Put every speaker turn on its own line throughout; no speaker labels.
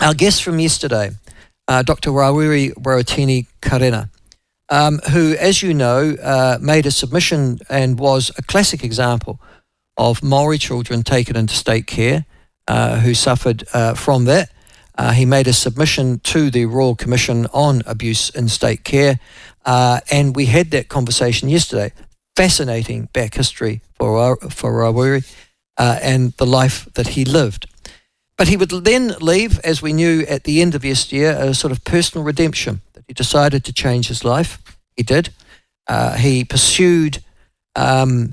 our guest from yesterday, Dr. Rawiri Waretini-Karena, who, as you know, made a submission and was a classic example of Maori children taken into state care who suffered from that. He made a submission to the Royal Commission on Abuse in State Care, and we had that conversation yesterday. Fascinating back history for Rawiri and the life that he lived. But he would then leave, as we knew at the end of yesteryear, a sort of personal redemption, that he decided to change his life. He did. He pursued two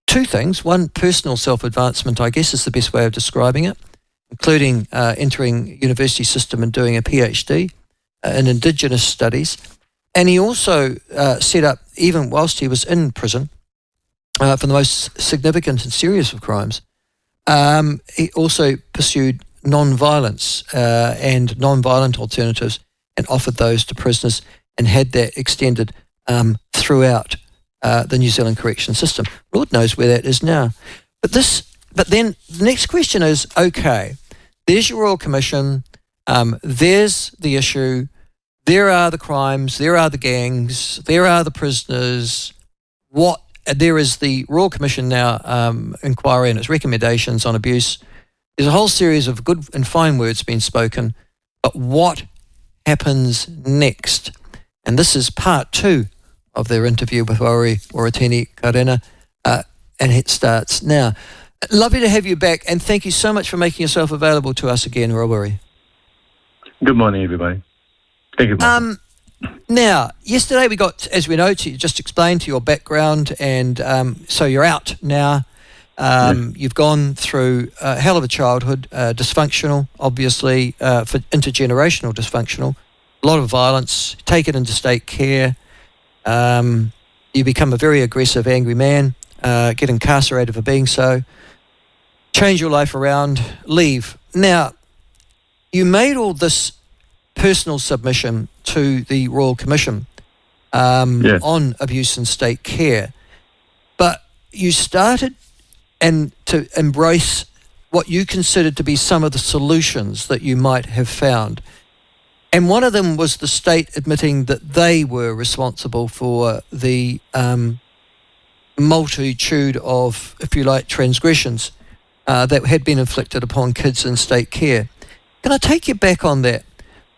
things. One, personal self-advancement, I guess is the best way of describing it, including entering university system and doing a PhD in Indigenous studies. And he also set up, even whilst he was in prison, for the most significant and serious of crimes, he also pursued non-violence and non-violent alternatives and offered those to prisoners and had that extended throughout the New Zealand correction system. Lord knows where that is now. But then the next question is, okay, there's your Royal Commission, there's the issue, there are the crimes, there are the gangs, there are the prisoners. There is the Royal Commission now inquiry and its recommendations on abuse. There's a whole series of good and fine words being spoken, but what happens next? And this is part 2 of their interview with Rawiri Waretini-Karena, and it starts now. Lovely to have you back, and thank you so much for making yourself available to us again, Rawiri.
Good morning, everybody. Thank you, Mark.
Now, yesterday we got, as we know, to just explain to your background, and so you're out now. You've gone through a hell of a childhood, dysfunctional, obviously, for intergenerational dysfunctional, a lot of violence, taken into state care. You become a very aggressive, angry man, get incarcerated for being so, change your life around, leave. Now, you made all this personal submission to the Royal Commission on abuse in state care, but you started to embrace what you considered to be some of the solutions that you might have found. And one of them was the state admitting that they were responsible for the multitude of, if you like, transgressions that had been inflicted upon kids in state care. Can I take you back on that?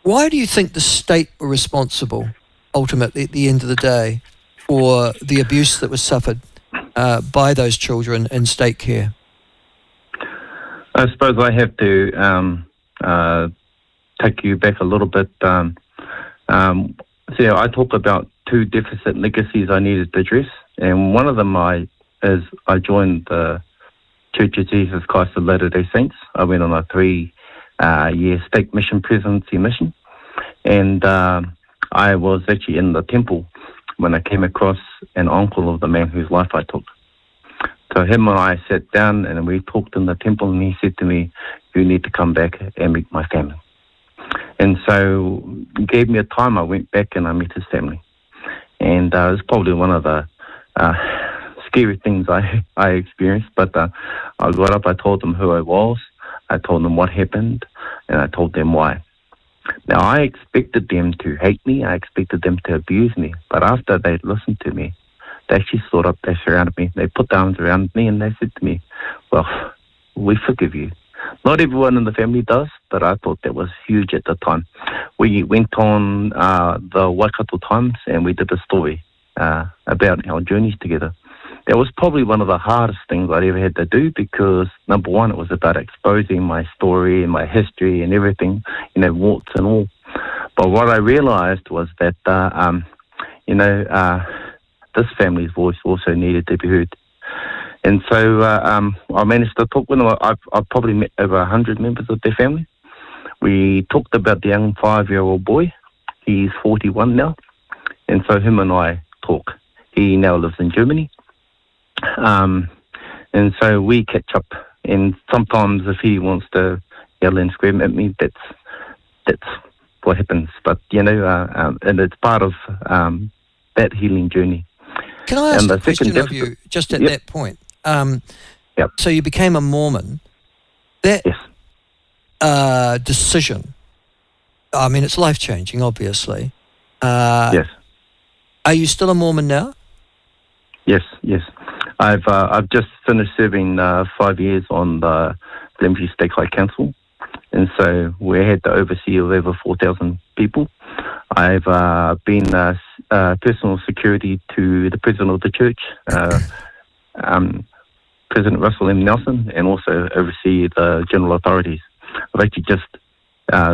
Why do you think the state were responsible, ultimately, at the end of the day, for the abuse that was suffered by those children in state care?
I suppose I have to take you back a little bit. I talk about 2 deficit legacies I needed to address, and one of them I joined the Church of Jesus Christ of Latter-day Saints. I went on a 3-year state mission presidency mission, and I was actually in the temple when I came across an uncle of the man whose life I took. So him and I sat down and we talked in the temple, and he said to me, "You need to come back and meet my family." And so he gave me a time. I went back and I met his family, and it was probably one of the scary things I experienced. But I got up, I told them who I was, I told them what happened, and I told them why. Now, I expected them to hate me, I expected them to abuse me, but after they listened to me, they actually stood up, they surrounded me, they put their arms around me, and they said to me, "Well, we forgive you." Not everyone in the family does, but I thought that was huge at the time. We went on the Waikato Times, and we did a story about our journeys together. That was probably one of the hardest things I'd ever had to do, because number one, it was about exposing my story and my history and everything, warts and all. But what I realized was that, this family's voice also needed to be heard. And so I managed to talk with them. I've probably met over 100 members of their family. We talked about the young 5-year-old boy. He's 41 now. And so him and I talk. He now lives in Germany. And so we catch up. And sometimes if he wants to yell and scream at me, that's what happens. But, and it's part of that healing journey.
Can I ask a question of you just at that point? So you became a Mormon.
Yes.
decision. I mean, it's life-changing, obviously.
Yes.
Are you still a Mormon now?
Yes. I've just finished serving 5 years on the Glenview Stake High Council, and so we had the oversee of over 4,000 people. I've been personal security to the president of the church, President Russell M. Nelson, and also oversee the general authorities. I've actually just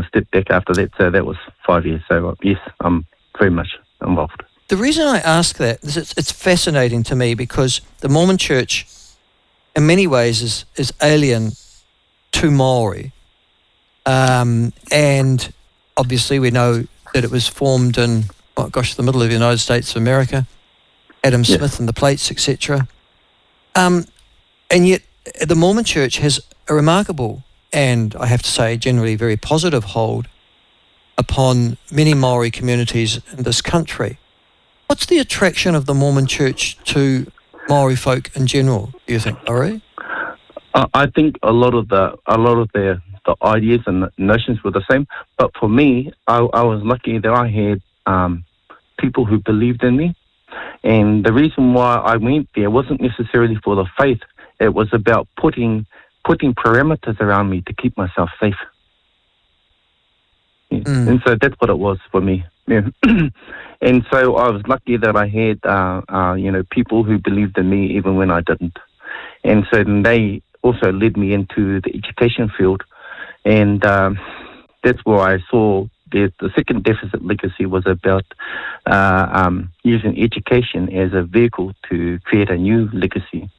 stepped back after that, so that was 5 years. So yes, I'm very much involved.
The reason I ask that is it's fascinating to me because the Mormon Church, in many ways, is alien to Maori. And obviously we know that it was formed in, the middle of the United States of America, Adam Smith and the Plates, etc. And yet the Mormon Church has a remarkable and, I have to say, generally very positive hold upon many Maori communities in this country. What's the attraction of the Mormon Church to Maori folk in general, do you think, Rawiri?
I think a lot of the ideas and notions were the same, but for me, I was lucky that I had people who believed in me, and the reason why I went there wasn't necessarily for the faith. It was about putting parameters around me to keep myself safe. Yeah. And so that's what it was for me. Yeah. And so I was lucky that I had, people who believed in me even when I didn't. And so then they also led me into the education field. And that's where I saw the second deficit legacy was about using education as a vehicle to create a new legacy.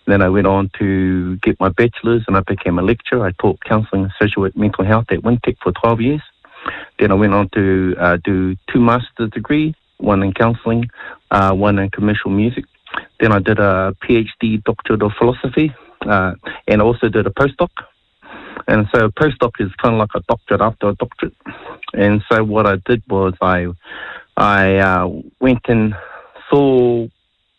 Then I went on to get my bachelor's and I became a lecturer. I taught counselling and social work mental health at Wintec for 12 years. Then I went on to do 2 master's degrees, one in counselling, one in commercial music. Then I did a PhD doctorate of philosophy and also did a postdoc. And so a postdoc is kind of like a doctorate after a doctorate. And so what I did was I went and saw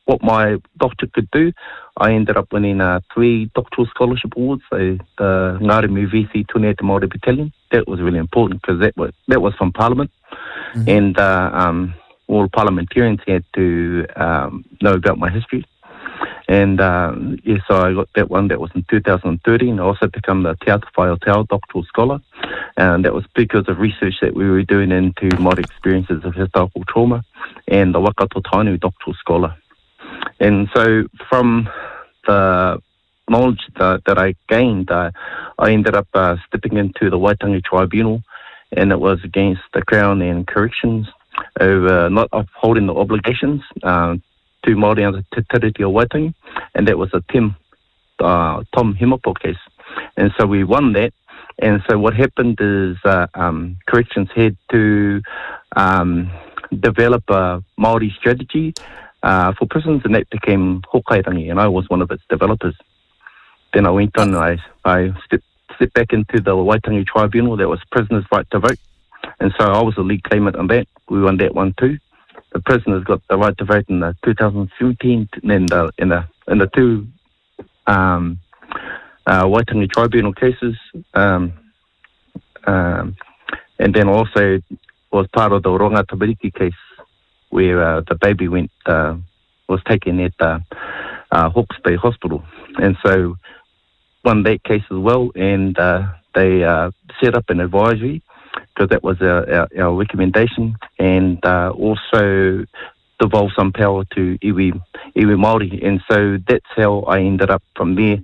what my doctorate could do. I ended up winning 3 doctoral scholarship awards, so the Ngāre Muvisi Tune Te Māori Battalion. That was really important because that was from Parliament. And all parliamentarians had to know about my history. And so I got that one. That was in 2013. I also became the Te Ata Whai o Te Ao doctoral scholar. And that was because of research that we were doing into Māori experiences of historical trauma, and the Wakato Tainu doctoral scholar. And so from the knowledge that I gained, I ended up stepping into the Waitangi Tribunal, and it was against the Crown and corrections over not upholding the obligations to Māori under Te Tiriti o Waitangi, and that was a Tom Himapo case. And so we won that, and so what happened is corrections had to develop a Māori strategy for prisons, and that became Hokairangi, and I was one of its developers. Then I went on and I stepped back into the Waitangi Tribunal. That was prisoners' right to vote, and so I was the lead claimant on that. We won that one too. The prisoners got the right to vote in the 2017, and in the 2 Waitangi Tribunal cases, and then also was part of the Ronga Tamariki case, where the baby was taken at Hawke's Bay Hospital, and so won that case as well. And they set up an advisory because that was our recommendation, and also devolved some power to iwi Māori, and so that's how I ended up from there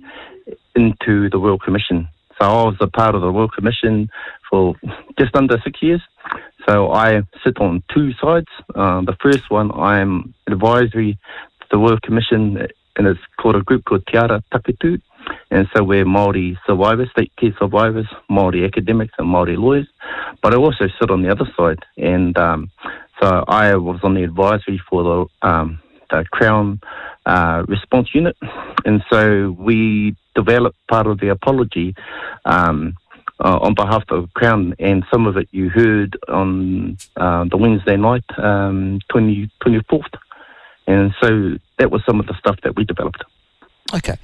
into the Royal Commission. So I was a part of the Royal Commission for just under 6 years. So I sit on 2 sides. The first one, I'm advisory to the Royal Commission, and it's called a group called Te Ara Taketu. And so we're Māori survivors, state care survivors, Māori academics and Māori lawyers. But I also sit on the other side. And so I was on the advisory for the Crown Response Unit. And so we developed part of the apology on behalf of the Crown, and some of it you heard on the Wednesday night, 24th. And so that was some of the stuff that we developed.
Okay.